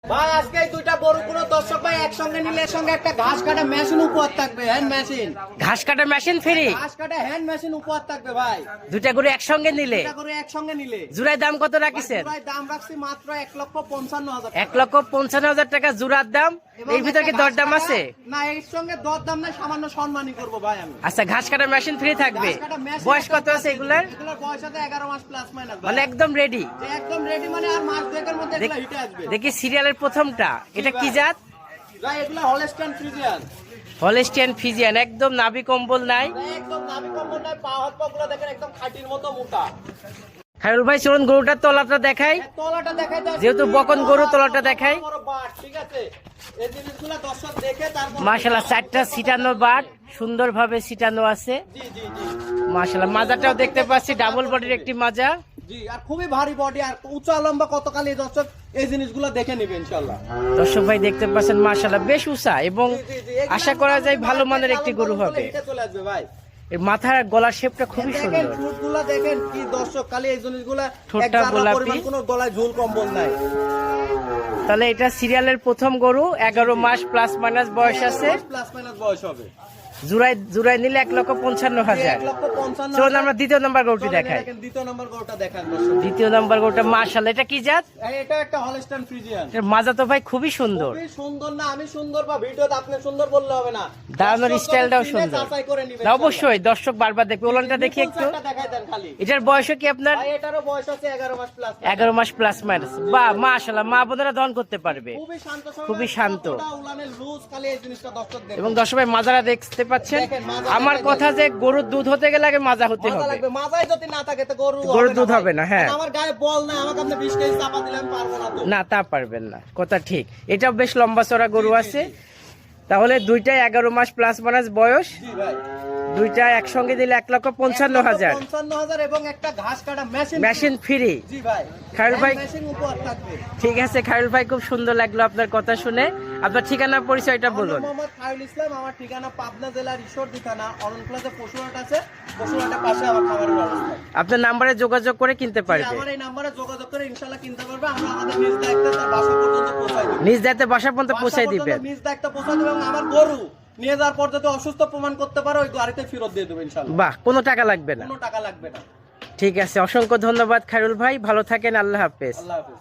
ভাই আজকে এই দুইটা বড় কোনো দর্শক ভাই একসঙ্গে নিলে এর সঙ্গে একটা ঘাস কাটা মেশিন উপহার থাকবে, হ্যান্ড মেশিন। ঘাস কাটা মেশিন ফ্রি, ঘাস কাটা হ্যান্ড মেশিন উপহার থাকবে ভাই। দুইটা গরু একসঙ্গে নিলে, দুইটা করে একসঙ্গে নিলে জোড়ায় দাম কত রাখিছেন? ভাই দাম রাখছি মাত্র 1,55,000 টাকা। 1,55,000 টাকা জোড়ার দাম। এবং এর ভিতরে কি একটা ঘাস দরদাম কাটা- আছে? না, এর সঙ্গে দরদাম নাই, সামান্য সম্মানই করব ভাই আমি। আচ্ছা, ঘাস কাটা মেশিন ফ্রি থাকবে। ঘাস কাটা মেশিন বয়স কত একটা আছে এগুলার? এগুলোর বয়স আছে 11 মাস প্লাস মাইনাস ভাই। মানে একদম রেডি। যে একদম রেডি, মানে আর মাস দুয়েকের মধ্যে এগুলো হিটে আসবে। দেখি সিরিয়ালের প্রথমটা, এটা কি জাত? ভাই এগুলো হলস্টাইন ফ্রিজিয়ান। হলস্টিয়ান ফিজিয়ান, একদম নাভি কম্বল নাই। একদম নাভি কম্বল নাই, পা হাত পাগুলো দেখেন একদম খাঁটির মতো মোটা। খায়রুল ভাই চলুন গরুটার তলাটা দেখাই। তলাটা দেখাই দাও। যেহেতু বকন গরু, তলাটা দেখাই। বড় বাট, ঠিক আছে? এই জিনিসগুলো দর্শক দেখে তারপর মাশাআল্লাহ, চারটা সিটানো বাট, সুন্দরভাবে সিটানো আছে। জি জি জি মাশাআল্লাহ, মাজাটাও দেখতে পাচ্ছি, ডাবল বডির একটি মাজা। জি, আর খুবই ভারী বডি, আর উঁচা লম্বা কতকালি দর্শক এই জিনিসগুলো দেখে নিবে ইনশাআল্লাহ। দর্শক ভাই দেখতে পাচ্ছেন মাশাআল্লাহ বেশ উঁচা, এবং জি, জি, এগুলা আশা করা যায় ভালো মানের একটি গরু লালন পালন হবে। করলে হিটে চলে আসবে ভাই। এর মাথার গলার শেপটা খুবই দেখেন সুন্দর। ঠোঁটগুলা দেখেন কি দর্শক, খালি এই জিনিসগুলা ঠোঁটটা এক জাররা গোলাপি। পরিমাণ কোনো গলায় ঝুল কম্বল নাই। তাহলে এটা সিরিয়ালের প্রথম গরু, 11 মাস প্লাস মাইনাস বয়স আছে। প্লাস মাইনাস বয়স হবে। জুড়াই নিলে 1,55,000। 1,55,000 চলুন আমরা দ্বিতীয় নম্বর গরুটি দেখাই। দেখেন দ্বিতীয় নম্বর গরুটা দেখান দর্শক। দ্বিতীয় নম্বর গরুটা মাশাআল্লাহ, এটা কি জাত? এটা একটা হলস্টাইন ফ্রিজিয়ান। এর মাজা তো ভাই খুবই সুন্দর। খুবই সুন্দর না, আমি সুন্দর বা ভিডিওতে আপনি সুন্দর বললে হবে না। দাঁড়ানোর দর্শক স্টাইলটাও চিনে সুন্দর। যাচাই করে নিবেন না, অবশ্যই দর্শক বারবার দেখবে। ওলানটা দেখি একটু। নিপুণ চারটা দেখাই দেন খালি। এটার বয়স কি আপনার? ভাই এটারও বয়স আছে 11 মাস প্লাস। 11 মাস প্লাস মাইনাস। বাহ, মাশাআল্লাহ, মা বোনেরা দহন করতে পারবে। খুবই শান্ত স্বভাবের, খুবই শান্ত। কতটা উলানের লুজ, খালি এই জিনিসটা দর্শক দেখেন। এবং দর্শক ভাই মাজারা দেখতে পাচ্ছেন। দেখেন, মাজা আমার দেখেন। কথা যে গরুর দুধ হতে গেলে আগে মাজা হতে মাজা হবে। লাগবে, মাজায় যদি না থাকে তো গরুর দুধ ভাই। হবে না, হ্যাঁ। আর আমার গায়ে বল না, আমাকে আপনি 20 কেজি চাপা দিলে আমি পারবো না তো। না, তা পারবেন না, কথা ঠিক। এটাও বেশ লম্বা চড়া গরু আছে। তাহলে দুইটাই 11 মাস প্লাস মাইনাস বয়স। জি ভাই, দুইটা একসঙ্গে দিলে 1,55,000। 1,55,000 এবং একটা ঘাস কাটা মেশিন। Machine free. জি ভাই, খায়রুল ভাই, মেশিন উপহার থাকবে। ঠিক আছে খায়রুল ভাই, খুব সুন্দর লাগলো আপনার কথা শুনে। আপনার ঠিকানা পরিচয়টা আমার বলুন। নাম মোহাম্মদ খায়রুল ইসলাম, আমার ঠিকানা পাবনা জেলার ঈশ্বরদী থানা, অরণ প্লাজা পশুহাট আছে, পশুহাটের পাশে আমার খাবারের ব্যবস্থা। আপনার নাম্বারে যোগাযোগ করে কিনতে জি, পারবে। আমার এই নাম্বারে যোগাযোগ করে ইনশাআল্লাহ কিনতে পারবে। আমরা আমাদের নিজ দায়িত্বে তার বাসা পর্যন্ত পৌঁছাই দেব। নিজ দায়িত্বে বাসা পর্যন্ত বাসা পৌঁছাই পর্যন্ত দিবেন। নিজ দায়িত্বে পৌঁছাই দেব, এবং আমার গরু নিয়ে যাওয়ার পর যদি অসুস্থ প্রমাণ করতে পারো ওই গাড়িতে ফেরত দিয়ে দেবো ইনশাআল্লাহ। বাহ, কোনো টাকা লাগবে না। কোনো টাকা লাগবে না। ঠিক আছে, অসংখ্য ধন্যবাদ খায়রুল ভাই, ভালো থাকেন, আল্লাহ হাফেজ। আল্লাহ হাফেজ।